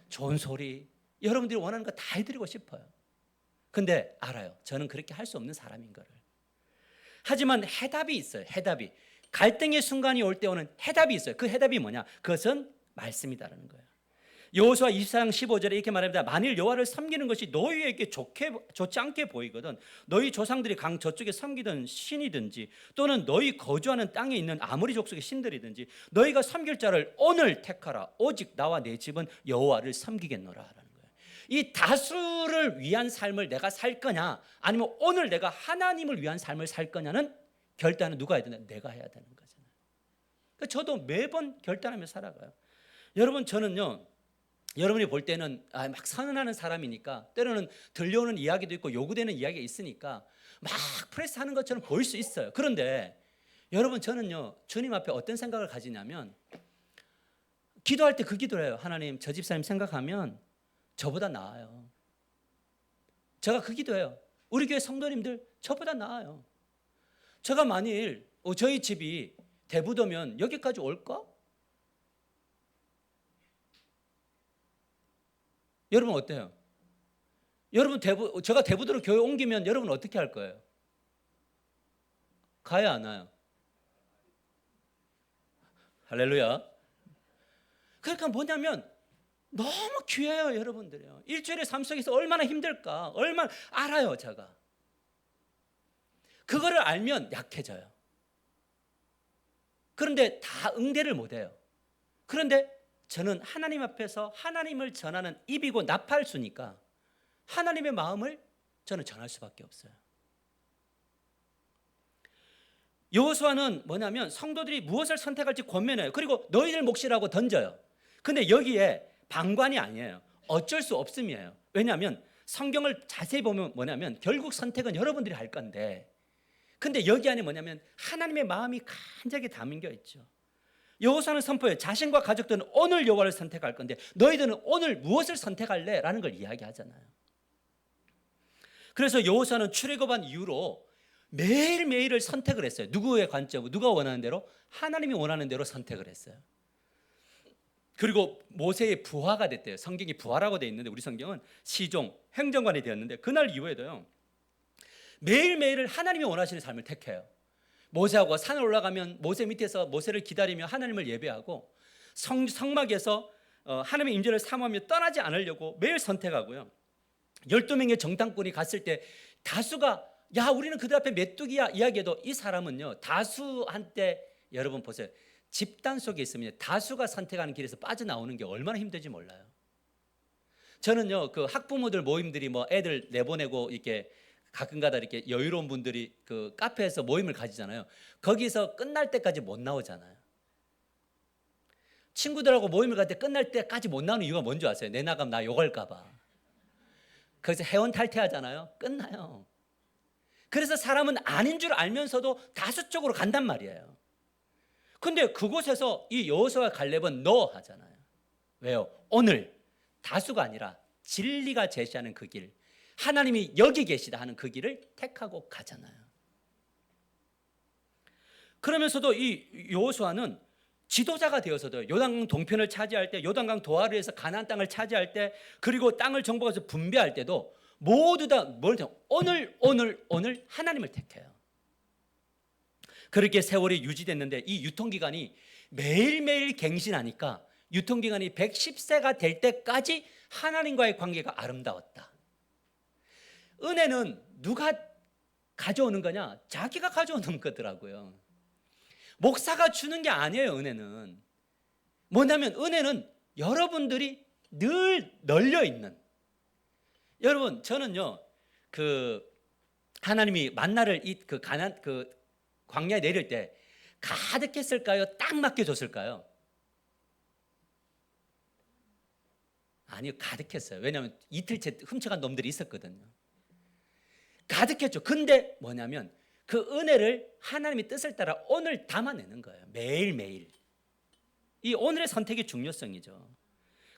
좋은 소리, 여러분들이 원하는 거 다 해드리고 싶어요. 근데 알아요. 저는 그렇게 할 수 없는 사람인 거를. 하지만 해답이 있어요. 해답이. 갈등의 순간이 올 때 오는 해답이 있어요. 그 해답이 뭐냐? 그것은 말씀이다라는 거예요. 여호수아 24장 15절에 이렇게 말합니다. 만일 여호와를 섬기는 것이 너희에게 좋지 않게 보이거든 너희 조상들이 강 저쪽에 섬기던 신이든지 또는 너희 거주하는 땅에 있는 아모리 족속의 신들이든지 너희가 섬길 자를 오늘 택하라. 오직 나와 내 집은 여호와를 섬기겠노라 라는 거예요. 이 다수를 위한 삶을 내가 살 거냐, 아니면 오늘 내가 하나님을 위한 삶을 살 거냐는 결단은 누가 해야 되나? 내가 해야 되는 거잖아요. 그러니까 저도 매번 결단하며 살아가요. 여러분, 저는요, 여러분이 볼 때는 막 선언하는 사람이니까 때로는 들려오는 이야기도 있고 요구되는 이야기가 있으니까 막 프레스하는 것처럼 보일 수 있어요. 그런데 여러분, 저는요, 주님 앞에 어떤 생각을 가지냐면 기도할 때 그 기도를 해요. 하나님, 저 집사님 생각하면 저보다 나아요. 제가 그 기도해요. 우리 교회 성도님들 저보다 나아요. 제가 만일 저희 집이 대부도면 여기까지 올까? 여러분 어때요? 여러분 제가 대부도로 교회 옮기면 여러분 어떻게 할 거예요? 가요, 안 와요? 할렐루야. 그러니까 뭐냐면 너무 귀해요, 여러분들이요. 일주일의 삶 속에서 얼마나 힘들까, 얼마나 알아요, 제가. 그거를 알면 약해져요. 그런데 다 응대를 못해요. 그런데 저는 하나님 앞에서 하나님을 전하는 입이고 나팔수니까 하나님의 마음을 저는 전할 수밖에 없어요. 여호수아는 뭐냐면 성도들이 무엇을 선택할지 고민해요. 그리고 너희들 몫이라고 던져요. 근데 여기에 방관이 아니에요. 어쩔 수 없음이에요. 왜냐하면 성경을 자세히 보면 뭐냐면 결국 선택은 여러분들이 할 건데, 근데 여기 안에 뭐냐면 하나님의 마음이 간절하게 담겨 있죠. 여호수아는 선포해요. 자신과 가족들은 오늘 여호와를 선택할 건데 너희들은 오늘 무엇을 선택할래? 라는 걸 이야기하잖아요. 그래서 여호수아는 출애굽한 이후로 매일매일을 선택을 했어요. 누구의 관점, 누가 원하는 대로, 하나님이 원하는 대로 선택을 했어요. 그리고 모세의 부하가 됐대요. 성경이 부하라고 되어 있는데 우리 성경은 시종, 행정관이 되었는데 그날 이후에도요, 매일매일을 하나님이 원하시는 삶을 택해요. 모세하고 산을 올라가면 모세 밑에서 모세를 기다리며 하나님을 예배하고, 성막에서 하나님의 임재를 사모하며 떠나지 않으려고 매일 선택하고요. 12명의 정탐꾼이 갔을 때 다수가 야 우리는 그들 앞에 메뚜기야 이야기해도 이 사람은요 다수한테, 여러분 보세요, 집단 속에 있으면 다수가 선택하는 길에서 빠져나오는 게 얼마나 힘든지 몰라요. 저는요 그 학부모들 모임들이 뭐 애들 내보내고 이렇게 가끔가다 이렇게 여유로운 분들이 그 카페에서 모임을 가지잖아요. 거기서 끝날 때까지 못 나오잖아요. 친구들하고 모임을 갈 때 끝날 때까지 못 나오는 이유가 뭔지 아세요? 내 나가면 나 욕할까 봐. 거기서 회원 탈퇴하잖아요. 끝나요. 그래서 사람은 아닌 줄 알면서도 다수 쪽으로 간단 말이에요. 근데 그곳에서 이 여호수아와 갈렙은 너 하잖아요. 왜요? 오늘 다수가 아니라 진리가 제시하는 그 길, 하나님이 여기 계시다 하는 그 길을 택하고 가잖아요. 그러면서도 이 여호수아는 지도자가 되어서도 요단강 동편을 차지할 때, 요단강 도하루에서 가나안 땅을 차지할 때, 그리고 땅을 정복해서 분배할 때도 모두 다 뭘 택해요? 오늘 하나님을 택해요. 그렇게 세월이 유지됐는데 이 유통기간이 매일매일 갱신하니까 유통기간이 110세가 될 때까지 하나님과의 관계가 아름다웠다. 은혜는 누가 가져오는 거냐? 자기가 가져오는 거더라고요. 목사가 주는 게 아니에요. 은혜는 뭐냐면 은혜는 여러분들이 늘 널려 있는, 여러분 저는요 그 하나님이 만나를 그 가난 그 광야에 내릴 때 가득했을까요? 딱 맡겨줬을까요? 아니요, 가득했어요. 왜냐하면 이틀째 훔쳐간 놈들이 있었거든요. 가득했죠. 근데 뭐냐면 그 은혜를 하나님의 뜻을 따라 오늘 담아내는 거예요. 매일매일. 이 오늘의 선택의 중요성이죠.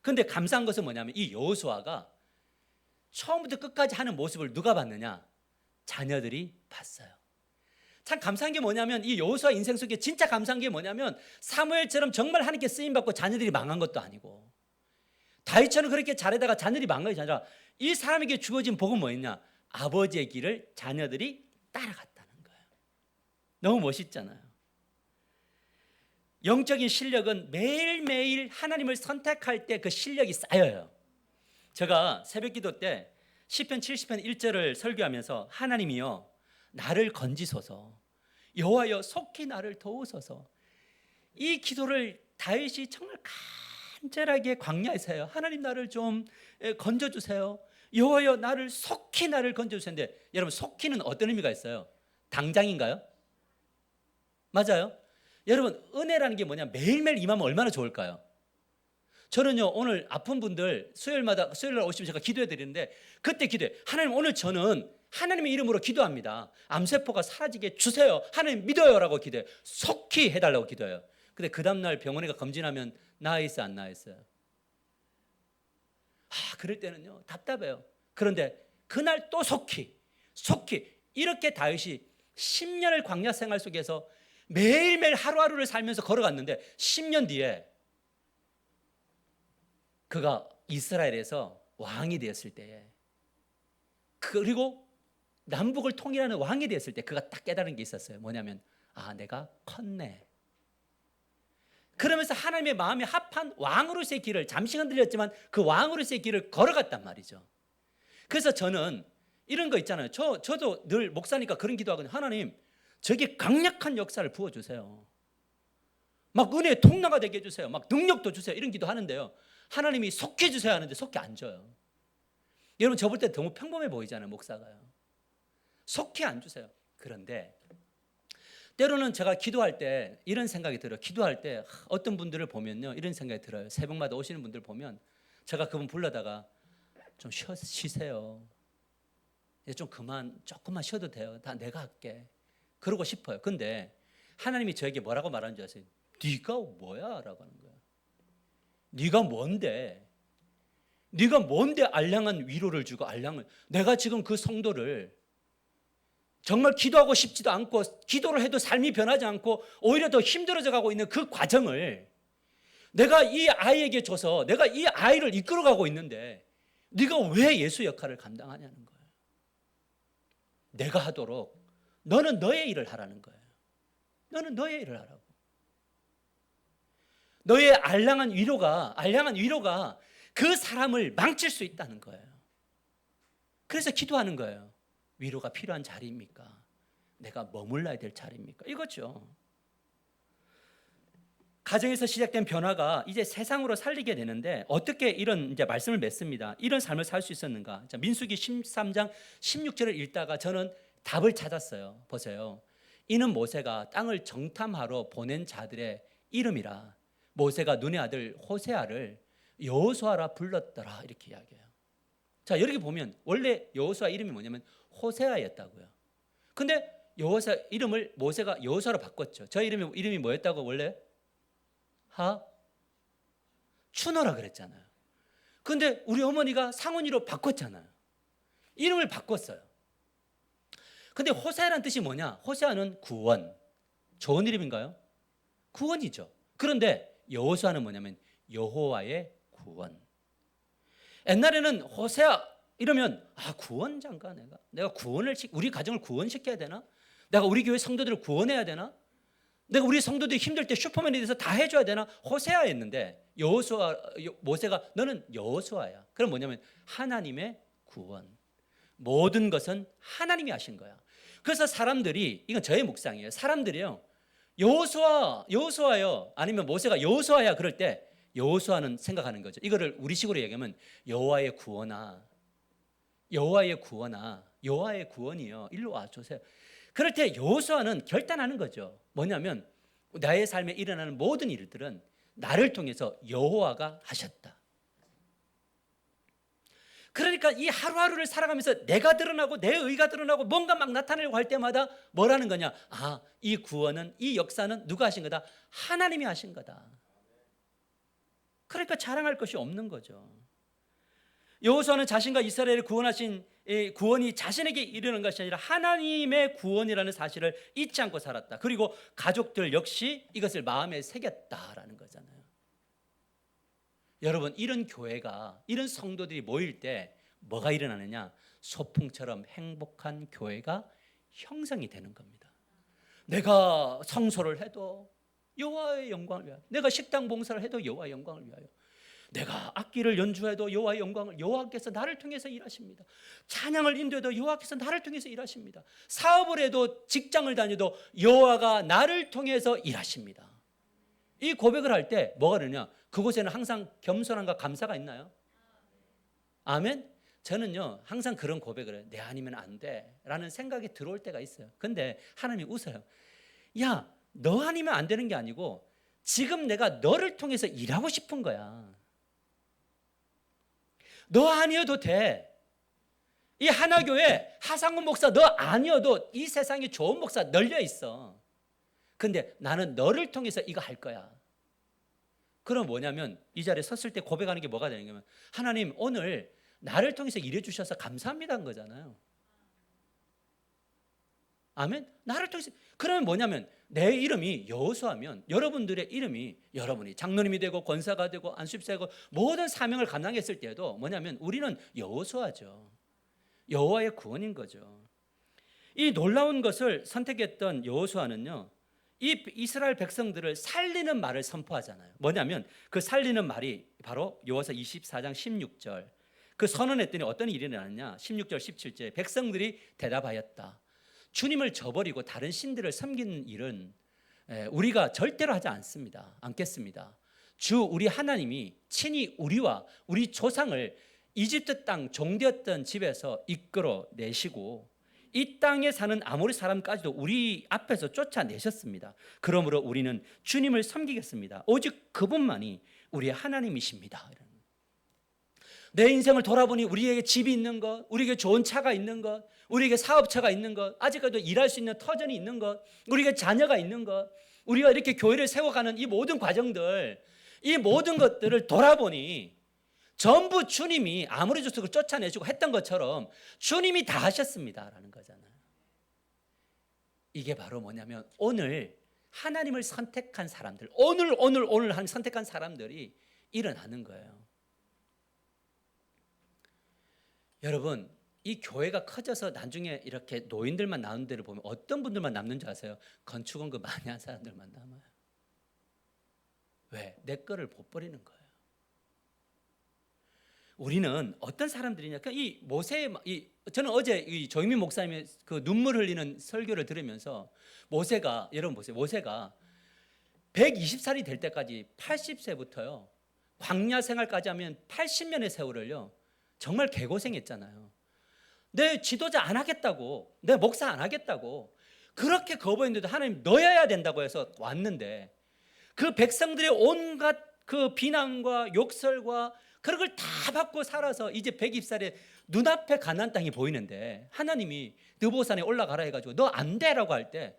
근데 감사한 것은 뭐냐면 이 여호수아가 처음부터 끝까지 하는 모습을 누가 봤느냐? 자녀들이 봤어요. 참 감사한 게 뭐냐면 이 여호수아 인생 속에 진짜 감사한 게 뭐냐면 사무엘처럼 정말 하나님께 쓰임받고 자녀들이 망한 것도 아니고, 다윗처럼 그렇게 잘하다가 자녀들이 망한 것이 아니라 이 사람에게 주어진 복은 뭐였냐? 아버지의 길을 자녀들이 따라갔다는 거예요. 너무 멋있잖아요. 영적인 실력은 매일매일 하나님을 선택할 때 그 실력이 쌓여요. 제가 새벽기도 때 시편 70편 1절을 설교하면서 하나님이여 나를 건지소서, 여호와여 속히 나를 도우소서, 이 기도를 다윗이 정말 간절하게 광야에서 해요. 하나님 나를 좀 건져주세요. 여호와여 나를 속히 나를 건져주세요인데, 여러분 속히는 어떤 의미가 있어요? 당장인가요? 맞아요. 여러분 은혜라는 게 뭐냐, 매일매일 임하면 얼마나 좋을까요? 저는요 오늘 아픈 분들 수요일날 오시면 제가 기도해 드리는데 그때 기도해, 하나님 오늘 저는 하나님의 이름으로 기도합니다. 암세포가 사라지게 주세요. 하나님 믿어요 라고 기도해요. 속히 해달라고 기도해요. 근데 그 다음날 병원에 가 검진하면 나아있어요 안 나아있어요? 그럴 때는요 답답해요. 그런데 그날 또 속히 이렇게 다윗이 10년을 광야 생활 속에서 매일매일 하루하루를 살면서 걸어갔는데 10년 뒤에 그가 이스라엘에서 왕이 되었을 때에, 그리고 남북을 통일하는 왕이 되었을 때 그가 딱 깨달은 게 있었어요. 뭐냐면 내가 컸네. 그러면서 하나님의 마음에 합한 왕으로서의 길을, 잠시 흔들렸지만 그 왕으로서의 길을 걸어갔단 말이죠. 그래서 저는 이런 거 있잖아요. 저도 늘 목사니까 그런 기도하거든요. 하나님, 저게 강력한 역사를 부어주세요. 막 은혜의 통로가 되게 해주세요. 막 능력도 주세요. 이런 기도 하는데요, 하나님이 속해 주세요 하는데 속해 안 줘요. 여러분, 저 볼 때 너무 평범해 보이잖아요, 목사가요. 속해 안 주세요. 그런데 때로는 제가 기도할 때 이런 생각이 들어요. 기도할 때 어떤 분들을 보면요, 이런 생각이 들어요. 새벽마다 오시는 분들 보면 제가 그분 불러다가 좀 쉬세요. 좀 조금만 쉬어도 돼요. 다 내가 할게. 그러고 싶어요. 근데 하나님이 저에게 뭐라고 말하는 줄 아세요? 네가 뭐야? 라고 하는 거예요. 네가 뭔데? 네가 뭔데 알량한 위로를 주고 내가 지금 그 성도를 정말 기도하고 싶지도 않고 기도를 해도 삶이 변하지 않고 오히려 더 힘들어져 가고 있는 그 과정을 내가 이 아이에게 줘서 내가 이 아이를 이끌어가고 있는데 네가 왜 예수 역할을 감당하냐는 거예요. 내가 하도록 너는 너의 일을 하라는 거예요. 너는 너의 일을 하라고. 너의 알량한 위로가 그 사람을 망칠 수 있다는 거예요. 그래서 기도하는 거예요. 위로가 필요한 자리입니까? 내가 머물러야 될 자리입니까? 이거죠. 가정에서 시작된 변화가 이제 세상으로 살리게 되는데 어떻게 이런 이제 말씀을 맺습니다. 이런 삶을 살 수 있었는가? 자, 민수기 13장 16절을 읽다가 저는 답을 찾았어요. 보세요. 이는 모세가 땅을 정탐하러 보낸 자들의 이름이라. 모세가 눈의 아들 호세아를 여호수아라 불렀더라. 이렇게 이야기해요. 자, 여기 보면 원래 여호수아 이름이 뭐냐면 호세아였다고요. 근데 여호수아 이름을 모세가 여호수아로 바꿨죠. 저 이름이 뭐였다고 원래? 추노라 그랬잖아요. 근데 우리 어머니가 상원이로 바꿨잖아요. 이름을 바꿨어요. 근데 호세아라는 뜻이 뭐냐? 호세아는 구원. 좋은 이름인가요? 구원이죠. 그런데 여호수아는 뭐냐면 여호와의 구원. 옛날에는 호세아 이러면 구원자인가 내가 우리 가정을 구원시켜야 되나? 내가 우리 교회 성도들을 구원해야 되나? 내가 우리 성도들이 힘들 때 슈퍼맨이 돼서 다 해줘야 되나? 호세아였는데 모세가 너는 여호수아야. 그럼 뭐냐면 하나님의 구원. 모든 것은 하나님이 하신 거야. 그래서 사람들이, 이건 저의 묵상이에요. 사람들이요, 여호수아요 아니면 모세가 여호수아야 그럴 때 여호수아는 생각하는 거죠. 이거를 우리식으로 얘기하면 여호와의 구원아, 여호와의 구원이요, 일로 와주세요. 그럴 때 여호수아는 결단하는 거죠. 뭐냐면 나의 삶에 일어나는 모든 일들은 나를 통해서 여호와가 하셨다. 그러니까 이 하루하루를 살아가면서 내가 드러나고 내 의가 드러나고 뭔가 막 나타내려고 할 때마다 뭐라는 거냐? 이 구원은, 이 역사는 누가 하신 거다? 하나님이 하신 거다. 그러니까 자랑할 것이 없는 거죠. 여호수아는 자신과 이스라엘을 구원하신 구원이 자신에게 이르는 것이 아니라 하나님의 구원이라는 사실을 잊지 않고 살았다. 그리고 가족들 역시 이것을 마음에 새겼다라는 거잖아요. 여러분, 이런 교회가, 이런 성도들이 모일 때 뭐가 일어나느냐? 소풍처럼 행복한 교회가 형성이 되는 겁니다. 내가 성소를 해도 여호와의 영광을 위하여, 내가 식당 봉사를 해도 여호와의 영광을 위하여, 내가 악기를 연주해도 여호와의 영광을, 여호와께서 나를 통해서 일하십니다. 찬양을 인도해도 여호와께서 나를 통해서 일하십니다. 사업을 해도, 직장을 다녀도 여호와가 나를 통해서 일하십니다. 이 고백을 할 때 뭐가 되냐? 그곳에는 항상 겸손함과 감사가 있나요? 아멘? 저는요 항상 그런 고백을 해요. 내 아니면 안 돼 라는 생각이 들어올 때가 있어요. 근데 하나님이 웃어요. 야, 너 아니면 안 되는 게 아니고 지금 내가 너를 통해서 일하고 싶은 거야. 너 아니어도 돼. 이 하나교회 하상훈 목사 너 아니어도 이 세상에 좋은 목사 널려 있어. 근데 나는 너를 통해서 이거 할 거야. 그럼 뭐냐면 이 자리에 섰을 때 고백하는 게 뭐가 되냐면 하나님 오늘 나를 통해서 일해 주셔서 감사합니다는 거잖아요. 아멘. 나를 통해서. 그러면 뭐냐면 내 이름이 여호수아면 여러분들의 이름이, 여러분이 장로님이 되고 권사가 되고 안수집사가 되고 모든 사명을 감당했을 때에도 뭐냐면 우리는 여호수아죠. 여호와의 구원인 거죠. 이 놀라운 것을 선택했던 여호수아는요, 이 이스라엘 백성들을 살리는 말을 선포하잖아요. 뭐냐면 그 살리는 말이 바로 여호수아 24장 16절. 그 선언했더니 어떤 일이 일어났냐? 16절 17절 백성들이 대답하였다. 주님을 저버리고 다른 신들을 섬기는 일은 우리가 절대로 하지 않겠습니다. 주 우리 하나님이 친히 우리와 우리 조상을 이집트 땅 종되었던 집에서 이끌어 내시고 이 땅에 사는 아모리 사람까지도 우리 앞에서 쫓아내셨습니다. 그러므로 우리는 주님을 섬기겠습니다. 오직 그분만이 우리의 하나님이십니다. 내 인생을 돌아보니 우리에게 집이 있는 것, 우리에게 좋은 차가 있는 것, 우리에게 사업차가 있는 것, 아직까지도 일할 수 있는 터전이 있는 것, 우리에게 자녀가 있는 것, 우리가 이렇게 교회를 세워가는 이 모든 과정들, 이 모든 것들을 돌아보니 전부 주님이 아무리 족속을 쫓아내시고 했던 것처럼 주님이 다 하셨습니다라는 거잖아요. 이게 바로 뭐냐면 오늘 하나님을 선택한 사람들, 오늘 선택한 사람들이 일어나는 거예요. 여러분, 이 교회가 커져서 나중에 이렇게 노인들만 나오는 데를 보면 어떤 분들만 남는 줄 아세요? 건축원금 많이 한 사람들만 남아요. 왜? 내 거를 못 버리는 거예요. 우리는 어떤 사람들이냐? 이 모세의 저는 어제 이 조영민 목사님의 그 눈물 흘리는 설교를 들으면서 모세가 여러분 보세요. 모세가 120살이 될 때까지 80세부터요. 광야 생활까지 하면 80년의 세월을요. 정말 개고생했잖아요. 내 지도자 안 하겠다고, 내 목사 안 하겠다고 그렇게 거부했는데도 하나님 너여야 된다고 해서 왔는데 그 백성들의 온갖 그 비난과 욕설과 그런 걸 다 받고 살아서 이제 120살에 눈앞에 가나안 땅이 보이는데 하나님이 느보산에 올라가라 해가지고 너 안 돼라고 할 때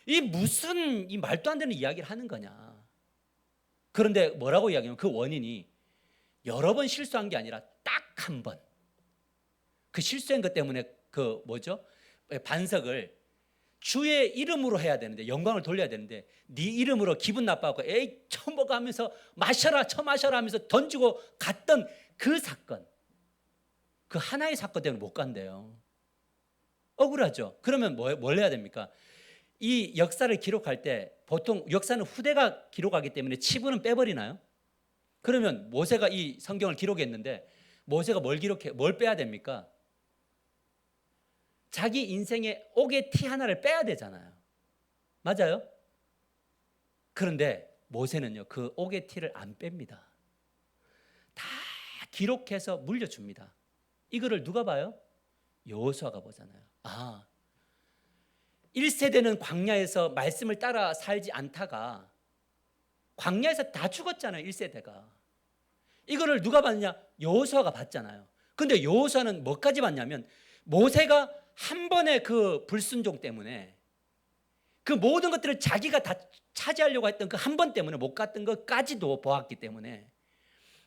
이 무슨 이 말도 안 되는 이야기를 하는 거냐. 그런데 뭐라고 이야기하면 그 원인이 여러 번 실수한 게 아니라 딱 한 번. 그 실수한 것 때문에 그 뭐죠? 반석을 주의 이름으로 해야 되는데 영광을 돌려야 되는데 네 이름으로 기분 나빠갖고 에이 처먹어 하면서 마셔라 하면서 던지고 갔던 그 사건, 그 하나의 사건 때문에 못 간대요. 억울하죠. 그러면 뭘 해야 됩니까? 이 역사를 기록할 때 보통 역사는 후대가 기록하기 때문에 치부는 빼버리나요? 그러면 모세가 이 성경을 기록했는데 모세가 뭘 빼야 됩니까? 자기 인생의 옥의 티 하나를 빼야 되잖아요. 맞아요? 그런데 모세는요, 그 옥의 티를 안 뺍니다. 다 기록해서 물려줍니다. 이거를 누가 봐요? 여호수아가 보잖아요. 1세대는 광야에서 말씀을 따라 살지 않다가 광야에서 다 죽었잖아요, 1세대가. 이거를 누가 봤느냐? 여호수아가 봤잖아요. 근데 여호수아는 뭐까지 봤냐면 모세가 한 번의 그 불순종 때문에 그 모든 것들을 자기가 다 차지하려고 했던 그 한 번 때문에 못 갔던 것까지도 보았기 때문에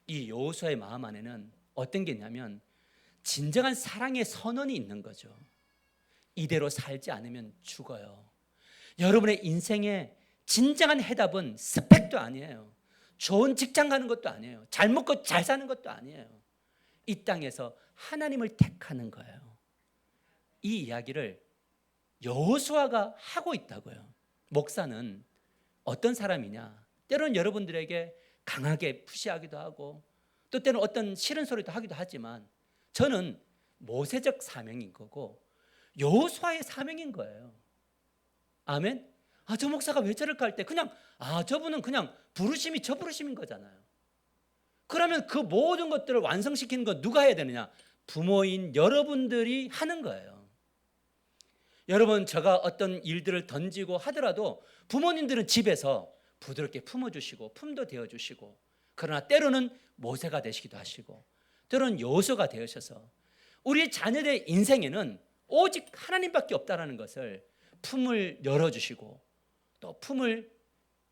이 여호수아의 마음 안에는 어떤 게 있냐면 진정한 사랑의 선언이 있는 거죠. 이대로 살지 않으면 죽어요. 여러분의 인생의 진정한 해답은 스펙도 아니에요. 좋은 직장 가는 것도 아니에요. 잘 먹고 잘 사는 것도 아니에요. 이 땅에서 하나님을 택하는 거예요. 이 이야기를 여호수아가 하고 있다고요. 목사는 어떤 사람이냐? 때로는 여러분들에게 강하게 푸시하기도 하고 또 때로는 어떤 싫은 소리도 하기도 하지만 저는 모세적 사명인 거고 여호수아의 사명인 거예요. 아멘? 저 목사가 왜 저럴까 할 때 그냥 저분은 그냥 부르심이 저 부르심인 거잖아요. 그러면 그 모든 것들을 완성시키는 건 누가 해야 되느냐? 부모인 여러분들이 하는 거예요. 여러분, 제가 어떤 일들을 던지고 하더라도 부모님들은 집에서 부드럽게 품어주시고 품도 되어주시고 그러나 때로는 모세가 되시기도 하시고 때로는 여호수아가 되셔서 우리 자녀들의 인생에는 오직 하나님밖에 없다라는 것을 품을 열어주시고 또 품을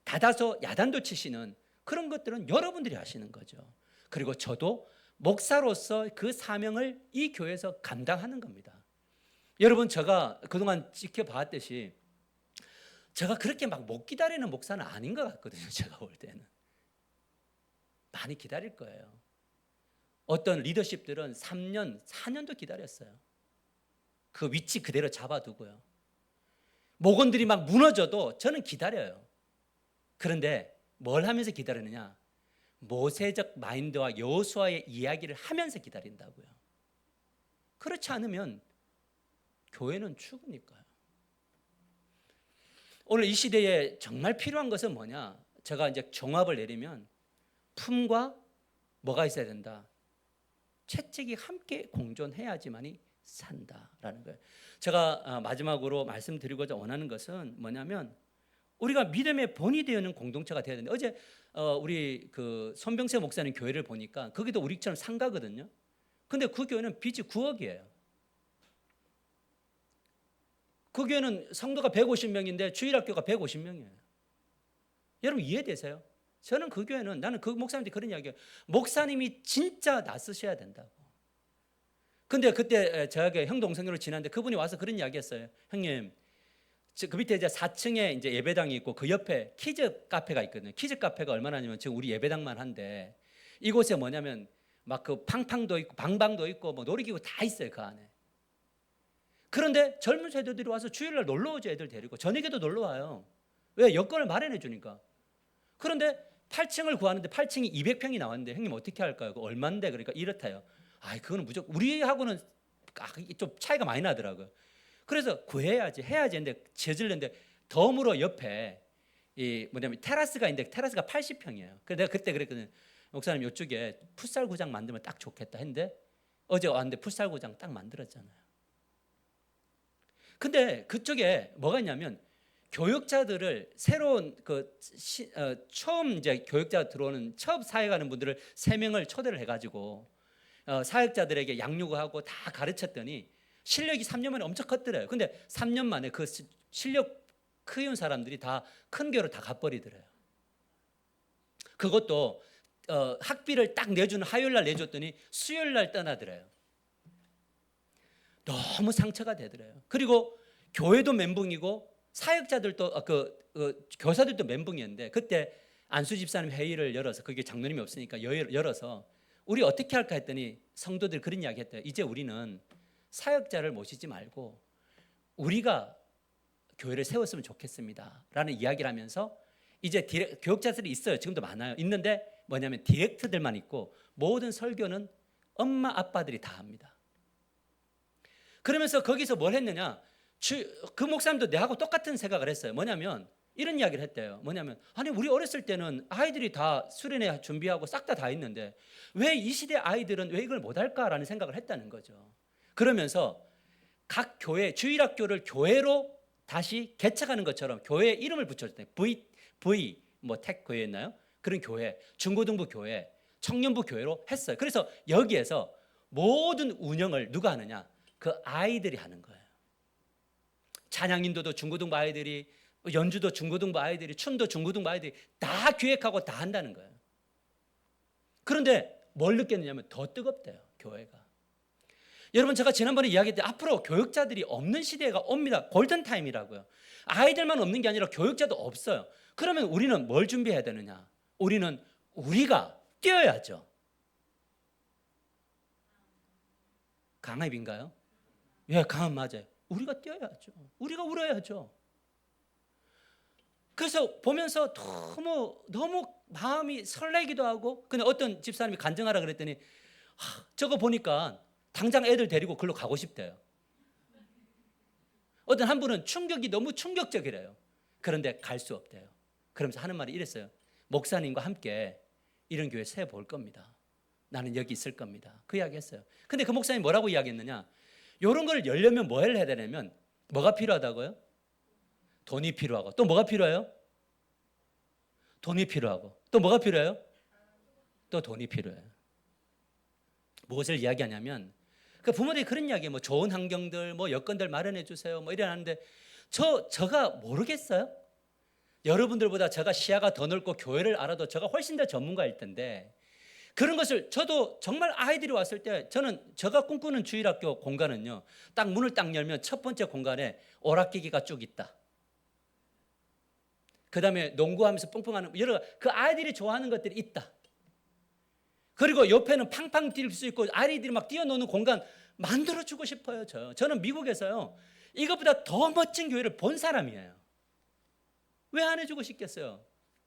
닫아서 야단도 치시는 그런 것들은 여러분들이 하시는 거죠. 그리고 저도 목사로서 그 사명을 이 교회에서 감당하는 겁니다. 여러분, 제가 그동안 지켜봤듯이 제가 그렇게 막 못 기다리는 목사는 아닌 것 같거든요. 제가 볼 때는 많이 기다릴 거예요. 어떤 리더십들은 3년, 4년도 기다렸어요. 그 위치 그대로 잡아두고요. 목원들이 막 무너져도 저는 기다려요. 그런데 뭘 하면서 기다리느냐? 모세적 마인드와 여호수아의 이야기를 하면서 기다린다고요. 그렇지 않으면 교회는 죽으니까요. 오늘 이 시대에 정말 필요한 것은 뭐냐? 제가 이제 종합을 내리면 품과 뭐가 있어야 된다? 채찍이 함께 공존해야지만이 산다라는 거예요. 제가 마지막으로 말씀드리고자 원하는 것은 뭐냐면 우리가 믿음의 본이 되는 공동체가 되어야 되는데 어제 우리 그 손병세 목사님 교회를 보니까 거기도 우리처럼 상가거든요. 근데 그 교회는 빚이 9억이에요. 그 교회는 성도가 150명인데 주일학교가 150명이에요. 여러분 이해되세요? 저는 그 교회는 나는 그 목사님한테 그런 이야기해요. 목사님이 진짜 낯서셔야 된다고. 근데 그때 저에게 형 동생으로 지났는데 그분이 와서 그런 이야기했어요. 형님, 그 밑에 이제 4층에 이제 예배당이 있고 그 옆에 키즈 카페가 있거든요. 키즈 카페가 얼마나냐면 지금 우리 예배당만 한데 이곳에 뭐냐면 막 그 팡팡도 있고 방방도 있고 뭐 놀이기구 다 있어요 그 안에. 그런데 젊은 세대들이 와서 주일날 놀러 오죠. 애들 데리고 저녁에도 놀러 와요. 왜? 여건을 마련해 주니까. 그런데 8층을 구하는데 8층이 200평이 나왔는데 형님 어떻게 할까요? 그거 얼마인데? 그러니까 이렇다요. 아, 그거는 무조건 우리하고는 좀 차이가 많이 나더라고요. 그래서 구해야지 해야지 했는데 저질렀는데 덤으로 옆에 이 뭐냐면 테라스가 있는데 테라스가 80평이에요. 그래서 내가 그때 그랬거든요. 목사님 이쪽에 풋살구장 만들면 딱 좋겠다 했는데 어제 왔는데 풋살구장 딱 만들었잖아요. 근데 그쪽에 뭐가 있냐면 교육자들을 새로운 처음 이제 교육자 들어오는 처음 사회 가는 분들을 3명을 초대를 해가지고 사역자들에게 양육하고 다 가르쳤더니 실력이 3년 만에 엄청 컸더래요. 근데 3년 만에 그 실력 키운 사람들이 다 큰 교회로 다 가버리더래요. 그것도 학비를 딱 내주는 화요일 날 내줬더니 수요일 날 떠나더래요. 너무 상처가 되더래요. 그리고 교회도 멘붕이고 사역자들도 교사들도 멘붕이었는데 그때 안수 집사님 회의를 열어서 그게 장로님이 없으니까 열어서 우리 어떻게 할까 했더니 성도들 그런 이야기 했대요. 이제 우리는 사역자를 모시지 말고 우리가 교회를 세웠으면 좋겠습니다 라는 이야기를 하면서 이제 교육자들이 있어요. 지금도 많아요. 있는데 뭐냐면 디렉트들만 있고 모든 설교는 엄마 아빠들이 다 합니다. 그러면서 거기서 뭘 했느냐, 그 목사님도 내하고 똑같은 생각을 했어요. 뭐냐면 이런 이야기를 했대요. 뭐냐면 아니 우리 어렸을 때는 아이들이 다 수련회 준비하고 싹 다 있는데 왜 이 시대 아이들은 왜 이걸 못할까라는 생각을 했다는 거죠. 그러면서 각 교회 주일학교를 교회로 다시 개척하는 것처럼 교회에 이름을 붙였대요. V 뭐 택 교회였나요? 그런 교회, 중고등부 교회, 청년부 교회로 했어요. 그래서 여기에서 모든 운영을 누가 하느냐? 그 아이들이 하는 거예요. 찬양인도도 중고등부 아이들이, 연주도 중고등부 아이들이, 춤도 중고등부 아이들이 다 기획하고 다 한다는 거예요. 그런데 뭘 느꼈느냐면 더 뜨겁대요, 교회가. 여러분 제가 지난번에 이야기했는데 앞으로 교육자들이 없는 시대가 옵니다. 골든타임이라고요. 아이들만 없는 게 아니라 교육자도 없어요. 그러면 우리는 뭘 준비해야 되느냐? 우리가 뛰어야죠. 강압인가요? 예, 강압 맞아요. 우리가 뛰어야죠. 우리가 울어야죠. 그래서 보면서 너무 마음이 설레기도 하고, 근데 어떤 집사님이 간증하라 그랬더니 저거 보니까 당장 애들 데리고 글로 가고 싶대요. 어떤 한 분은 충격이 너무 충격적이래요. 그런데 갈 수 없대요. 그러면서 하는 말이 이랬어요. 목사님과 함께 이런 교회 세 볼 겁니다. 나는 여기 있을 겁니다. 그 이야기 했어요. 근데 그 목사님이 뭐라고 이야기했느냐? 이런 걸 열려면 뭘 해야 되냐면 뭐가 필요하다고요? 돈이 필요하고 또 뭐가 필요해요? 돈이 필요하고 또 뭐가 필요해요? 또 돈이 필요해요. 무엇을 이야기하냐면 그 부모들이 그런 이야기해요. 뭐 좋은 환경들, 뭐 여건들 마련해 주세요. 뭐 이러는데 저가 모르겠어요. 여러분들보다 제가 시야가 더 넓고 교회를 알아도 제가 훨씬 더 전문가일 텐데 그런 것을 저도 정말 아이들이 왔을 때 제가 꿈꾸는 주일학교 공간은요. 딱 문을 딱 열면 첫 번째 공간에 오락기기가 쭉 있다. 그다음에 농구하면서 뿡뿡하는 그 아이들이 좋아하는 것들이 있다. 그리고 옆에는 팡팡 뛸 수 있고 아이들이 막 뛰어노는 공간 만들어주고 싶어요. 저는 미국에서요. 이것보다 더 멋진 교회를 본 사람이에요. 왜 안 해주고 싶겠어요?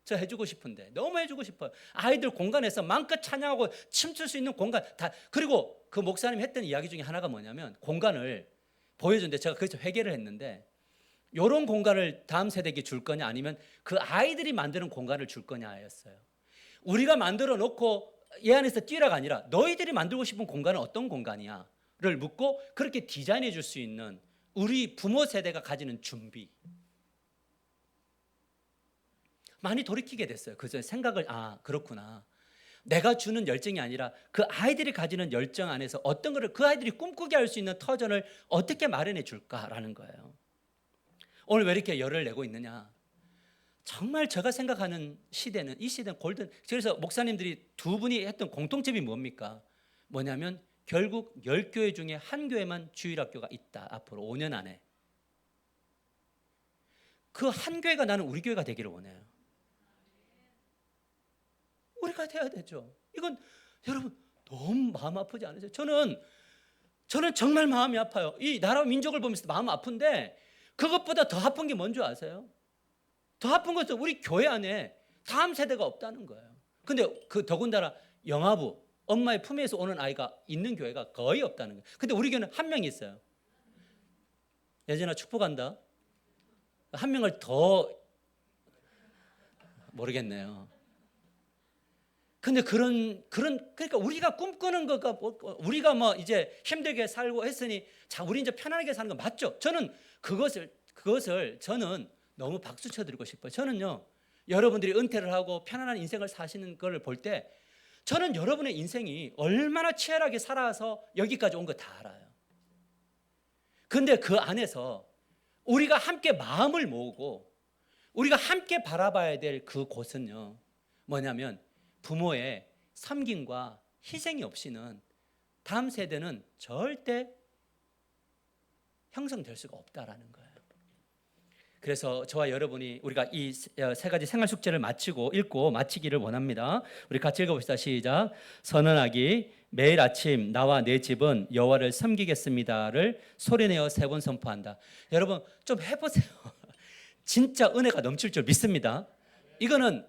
저 해주고 싶은데 너무 해주고 싶어요. 아이들 공간에서 마음껏 찬양하고 춤출 수 있는 공간 다. 그리고 그 목사님 했던 이야기 중에 하나가 뭐냐면 공간을 보여줬는데 제가 거기서 회개를 했는데 이런 공간을 다음 세대에게 줄 거냐 아니면 그 아이들이 만드는 공간을 줄 거냐였어요. 우리가 만들어 놓고 얘 안에서 뛰라가 아니라 너희들이 만들고 싶은 공간은 어떤 공간이야를 묻고 그렇게 디자인해 줄 수 있는 우리 부모 세대가 가지는 준비. 많이 돌이키게 됐어요. 그래서 생각을 그렇구나. 내가 주는 열정이 아니라 그 아이들이 가지는 열정 안에서 어떤 거를 그 아이들이 꿈꾸게 할 수 있는 터전을 어떻게 마련해 줄까라는 거예요. 오늘 왜 이렇게 열을 내고 있느냐? 정말 제가 생각하는 시대는 이 시대는 골든. 그래서 목사님들이 두 분이 했던 공통점이 뭡니까? 뭐냐면 결국 10교회 중에 한 교회만 주일학교가 있다. 앞으로 5년 안에. 그 한 교회가 나는 우리 교회가 되기를 원해요. 우리가 돼야 되죠. 이건 여러분 너무 마음 아프지 않으세요? 저는 정말 마음이 아파요. 이 나라와 민족을 보면서 마음 아픈데 그것보다 더 아픈 게 뭔지 아세요? 더 아픈 것은 우리 교회 안에 다음 세대가 없다는 거예요. 근데 그 더군다나 영아부, 엄마의 품에서 오는 아이가 있는 교회가 거의 없다는 거예요. 근데 우리 교회는 한 명 있어요. 예전에 축복한다. 한 명을 더 모르겠네요. 근데 그러니까 우리가 꿈꾸는 거가 우리가 뭐 이제 힘들게 살고 했으니 자 우리 이제 편안하게 사는 거 맞죠? 저는 그것을 저는 너무 박수 쳐드리고 싶어요. 저는요 여러분들이 은퇴를 하고 편안한 인생을 사시는 걸 볼 때 저는 여러분의 인생이 얼마나 치열하게 살아서 여기까지 온 거 다 알아요. 근데 그 안에서 우리가 함께 마음을 모으고 우리가 함께 바라봐야 될 그 곳은요 뭐냐면 부모의 섬김과 희생이 없이는 다음 세대는 절대 형성될 수가 없다라는 거예요. 그래서 저와 여러분이 우리가 이 세 가지 생활 숙제를 읽고 마치기를 원합니다. 우리 같이 읽어봅시다. 시작. 선언하기. 매일 아침 나와 내 집은 여호와를 섬기겠습니다를 소리내어 3번 선포한다. 여러분 좀 해보세요. 진짜 은혜가 넘칠 줄 믿습니다. 이거는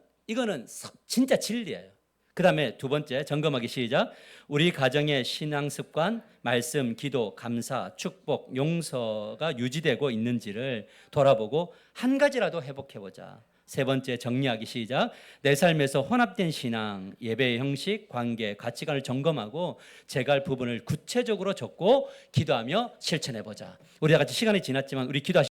진짜 진리예요. 그 다음에 두 번째 점검하기 시작. 우리 가정의 신앙 습관, 말씀, 기도, 감사, 축복, 용서가 유지되고 있는지를 돌아보고 한 가지라도 회복해보자. 세 번째 정리하기 시작. 내 삶에서 혼합된 신앙, 예배의 형식, 관계, 가치관을 점검하고 제갈 부분을 구체적으로 적고 기도하며 실천해보자. 우리 다 같이 시간이 지났지만 우리 기도하시